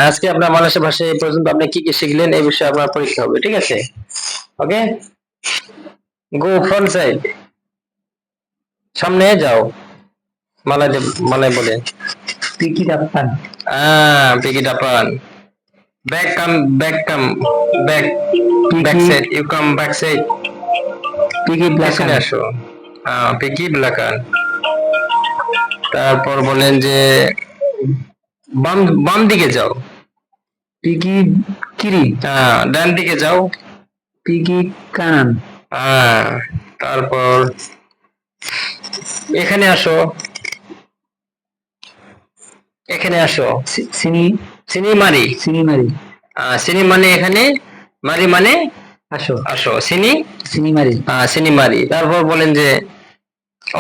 আজকে আপনার মালয়েশিয়া ভাষায় এই পর্যন্ত আপনি কি কি শিখলেন এই বিষয়ে আপনার পরীক্ষা হবে, ঠিক আছে? ওকে, গো ফ্রন্ট সাইড, সামনে যাও। মালয় মালয় বলে পিকি দাপান, পিকি ডাপান। Back come, back back side, you come back side. পিকি পিছনে ব্লাকান, আসো, পিকি ব্লাকান। তারপর বলেন যে বাম বাম দিকে যাও। পিকি কিরি, ডান দিকে যাও। পিকি কানান, তারপর এখানে আসো, এখানে আসো। সিনি সিনি মারি, সিনি মারি, সিনি মানে এখানে, মারি মানে আসো আসো। সিনি সিনি মারি, সিনি মারি। তারপর বলেন যে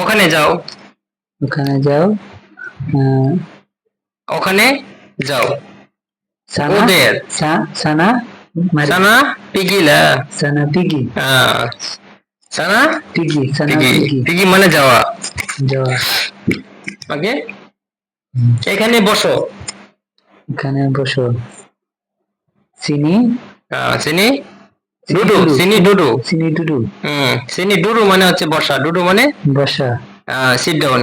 ওখানে যাও, ওখানে যাও। ওখানে যাও। সানা ওদের সানা মারি, সানা পিগিলা, সানা পিকি, সানা পিকি সানা পিগি, পিকি, পিগি মানে যাওয়া। যাওয়া। ওকে, এখানে বসো। এখানে বসো। সিনি সিনি ডুডু, সিনি ডুডু। সিনি ডুডু, সিনি ডুডু মানে হচ্ছে বসা, ডুডু মানে বসা। Sit down.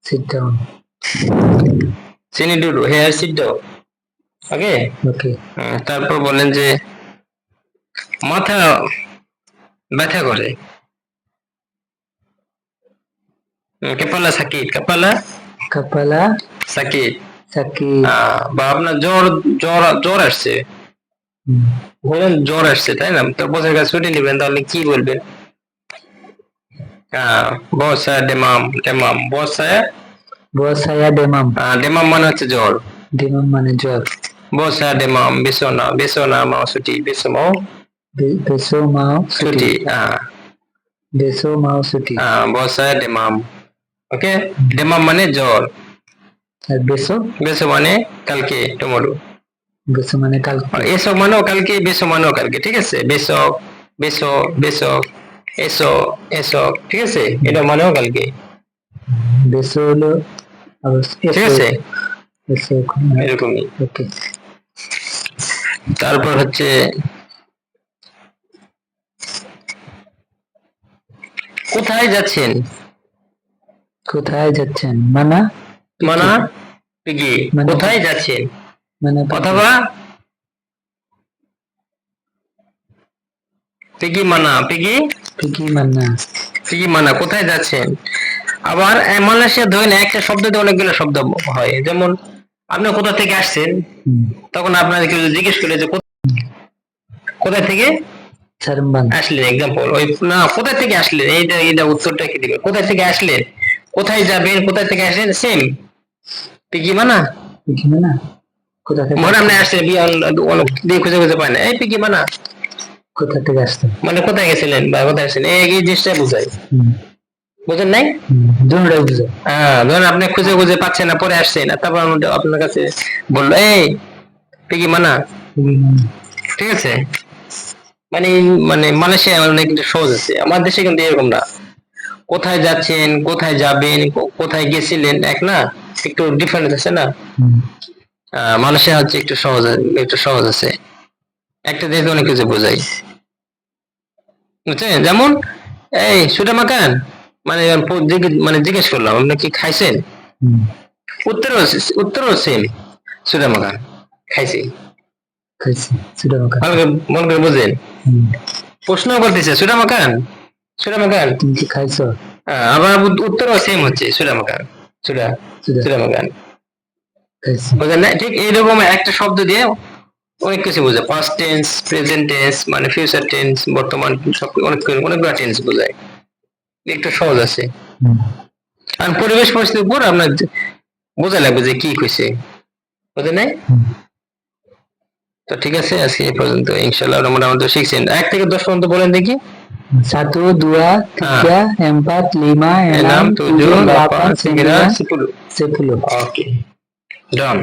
সিট ডাউন, সিনি ডুডু, here sit down. Okay, okay. তারপর বলেন যে মাথা ব্যথা করে, কপালা সাকিট, কপালা কপালা সাকিট। সাকিট, বা আপনার জ্বর জ্বর জ্বর আসছে, বলেন জ্বর আসছে, তাই না? তো বসের কাছে ছুটি নেবেন, তাহলে কি বলবেন? বসা ডেমাম, ডেমাম বসা, বসায়া ডেমাম, ডেমাম মানে হচ্ছে জ্বর। ডেমাম মানে জ্বর। বসা ডেমাম, বিছনা, বিছনা মাও ছুটি, বিছমাও বেসো মাও ছুটি। বেসো মাও ছুটি। বসা ডেমাম। ওকে, ডেমাম মানে জ্বর। আর বেসো, বেসো মানে কালকে, টুমরো। বেসো মানে কালকে। এসো মানেও কালকে, বেসো মানেও কালকে, ঠিক আছে? বেসক, বেসো, বেসক, এসো, এসো, ঠিক আছে? এটা মানেও কালকে, বেসো হলো ঠিক আছে? এসো, এরকমই। ওকে। তারপর হচ্ছে কোথায় যাচ্ছেন? কোথায় যাচ্ছেন? মানা মানা পিগি, মানে কোথায় যাচ্ছেন? মানে অথবা পিগি মানা, পিগি পিকি মানা, পিগি মানা, কোথায় যাচ্ছেন? আবার মালয়েশিয়া ধরেন একটা শব্দ দিয়ে অনেকগুলো শব্দ হয়, যেমন আপনি কোথা থেকে আসছেন, তখন আপনাকে কেউ জিজ্ঞেস করলে যে কোথায় থেকে সারম্বান, আসলেন, এক্সাম্পল ওই না, কোথায় থেকে আসলেন, এইটা এইটা উত্তরটা কি দিবেন? কোথায় থেকে আসলেন, কোথায় যাবেন, কোথায় থেকে আসলেন, সেম পিগি মানা। পিকি মানা, কোথা থেকে মনে আপনি আসছেন অনেক দিয়ে খুঁজে খুঁজে পায় না, এই পিগি মানা কোথা থেকে আসতেন? মানে কোথায় গেছিলেন বা কোথায় আসছেন, এই জিনিসটা বুঝায়। বুঝেন নাই? দুটোই বুঝে। ধরেন আপনি খুঁজে খুঁজে পাচ্ছেন না, পরে আসছেন, আর তারপর আপনার কাছে বললো এই পিগি মানা, ঠিক আছে? মানে মানে মালয়েশিয়া অনেক কিন্তু সহজ আছে, আমার দেশে কিন্তু এরকম না। কোথায় যাচ্ছেন, কোথায় যাবেন, কোথায় গেছিলেন, এক না, একটু ডিফারেন্স আছে না? মালয়েশিয়া হচ্ছে একটু সহজ আছে, একটা দেশে অনেক কিছু বোঝাই, বুঝছেন? যেমন এই সুটা মাকান, মানে মানে জিজ্ঞেস করলাম আপনি কি খাইছেন, উত্তরও উত্তরও সেম, সুটা মাকান খাইছি। খাইছি সুটা মাকান, মন করে বুঝেন, প্রশ্ন করতেছে সুটা মাকান, সুটা মাকান তুমি কি খাইছো? আবার উত্তরও সেম হচ্ছে সুটা মাকান, সুটা সুটা মাকান, খাইছি। বুঝেন না? ঠিক এইরকম একটা শব্দ দিয়ে অনেক কিছু বোঝে, পাস্ট টেন্স, প্রেজেন্ট টেন্স, মানে ফিউচার টেন্স, বর্তমান, সব অনেকগুলো টেন্স বোঝায়, একটু সহজ আছে। আর পরিবেশ পরিস্থিতির উপর আপনার বোঝা লাগবে যে কি কইছে, বুঝেন নাই? তো ঠিক আছে, আজকে এই পর্যন্ত, ইনশাআল্লাহ আমরা মোটামুটি শিখছেন। 1 থেকে 10 পর্যন্ত বলেন দেখি। 1, 2, 3, 4, 5, 6, 7, 8, 9, 10, 11, 12, 13, 14, 15, 16. ওকে, ডান।